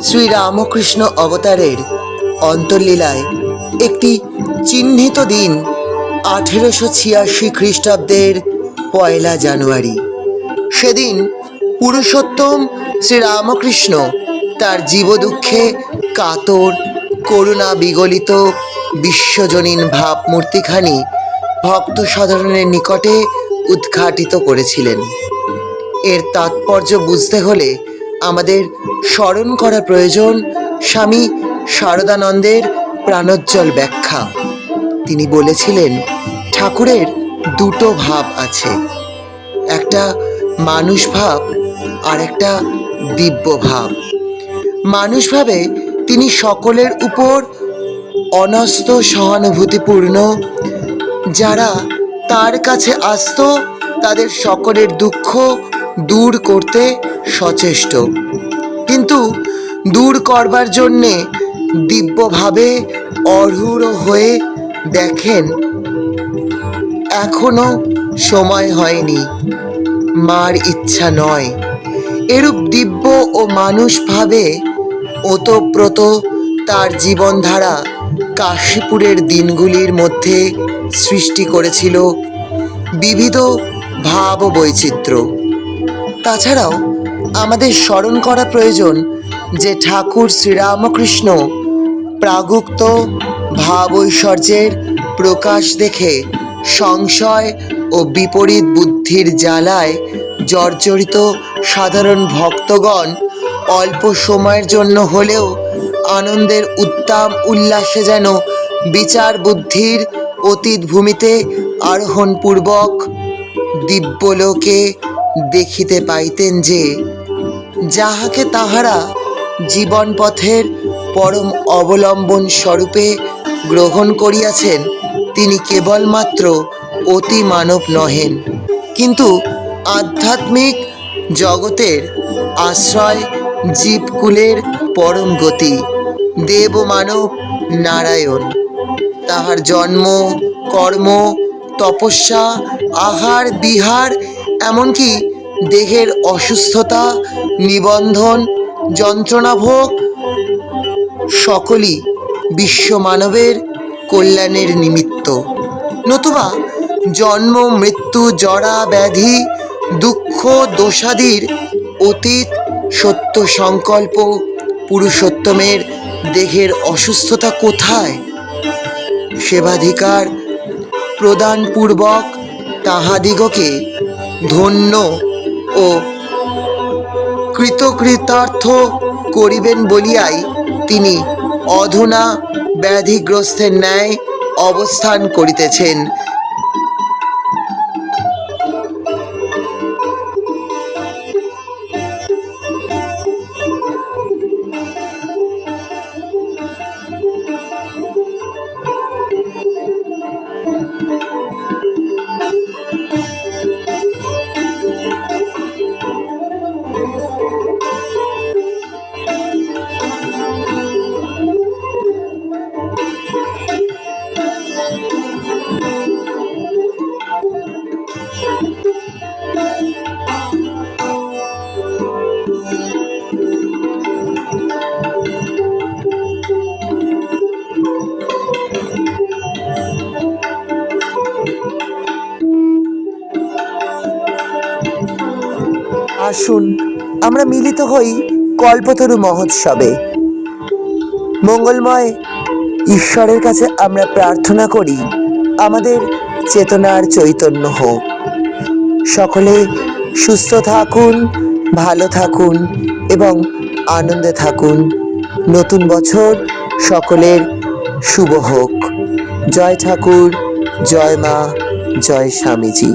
শ্রীরামকৃষ্ণ অবতারের অন্তর্লীলায় একটি চিহ্নিত দিন 1886 খ্রিস্টাব্দের 1 জানুয়ারি। সেদিন পুরুষোত্তম শ্রীরামকৃষ্ণ তার জীবদুঃখে কাতর করুণা বিগলিত বিশ্বজনীন ভাবমূর্তিখানি ভক্ত সাধারণের নিকটে উদ্ঘাটিত করেছিলেন। এর তাৎপর্য বুঝতে হলে আমাদের স্মরণ করা প্রয়োজন স্বামী শারদানন্দের প্রাণোজ্জ্বল ব্যাখ্যা। তিনি বলেছিলেন, ঠাকুরের দুটো ভাব আছে, একটা মানুষ ভাব আর একটা দিব্য ভাব। মানুষ ভাবে তিনি সকলের উপর অনস্ত সহানুভূতিপূর্ণ, যারা তার কাছে আসত তাদের সকলের দুঃখ দূর করতে সচেষ্ট, কিন্তু দূর করবার জন্যে দিব্যভাবে অরূঢ় হয়ে দেখেন এখনো সময় হয়নি, মার ইচ্ছা নয়। এরূপ দিব্য ও মানুষ ভাবে ওতপ্রোত তার জীবনধারা কাশীপুরের দিনগুলির মধ্যে সৃষ্টি করেছিল বিবিধ ভাব ও বৈচিত্র্য। তাছাড়াও আমাদের স্মরণ করা প্রয়োজন যে ঠাকুর শ্রীরামকৃষ্ণ প্রাগুক্ত ভাব ঐশ্বর্যের প্রকাশ দেখে সংশয় ও বিপরীত বুদ্ধির জ্বালায় জর্জরিত সাধারণ ভক্তগণ অল্প সময়ের জন্য হলেও আনন্দের উত্তাম উল্লাসে যেন বিচার বুদ্ধির অতীত ভূমিতে আরোহণপূর্বক দিব্যলোকে দেখিতে পাইতেন, যে যাহাকে তাহারা জীবন পথের পরম অবলম্বন স্বরূপে গ্রহণ করিয়াছেন তিনি কেবলমাত্র অতি মানব নহেন, কিন্তু আধ্যাত্মিক জগতের আশ্রয় জীবকুলের পরম গতি দেব মানব নারায়ণ। তাহার জন্ম, কর্ম, তপস্যা, আহার বিহার, এমনকি দেহের অসুস্থতা, নিবন্ধন, যন্ত্রণাভোগ সকলই বিশ্ব মানবের কল্যাণের নিমিত্ত। নতুবা জন্ম, মৃত্যু, জরা, ব্যাধি, দুঃখ, দোষাদির অতীত সত্য সংকল্প পুরুষোত্তমের দেহের অসুস্থতা কোথায়? সেবাধিকার প্রদানপূর্বক তাহাদিগকে ধন্য ও কৃতকৃতার্থ করিবেন বলিয়াই তিনি অধুনা ব্যাধিগ্রস্তের ন্যায় অবস্থান করিতেছেন। আসুন আমরা মিলিত হই কল্পতরু মহোৎসবে। মঙ্গলময় ঈশ্বরের কাছে আমরা প্রার্থনা করি আমাদের চেতনার চৈতন্য হোক। সকলে সুস্থ থাকুন, ভালো থাকুন এবং আনন্দে থাকুন। নতুন বছর সকলের শুভ হোক। জয় ঠাকুর, জয় মা, জয় স্বামীজি।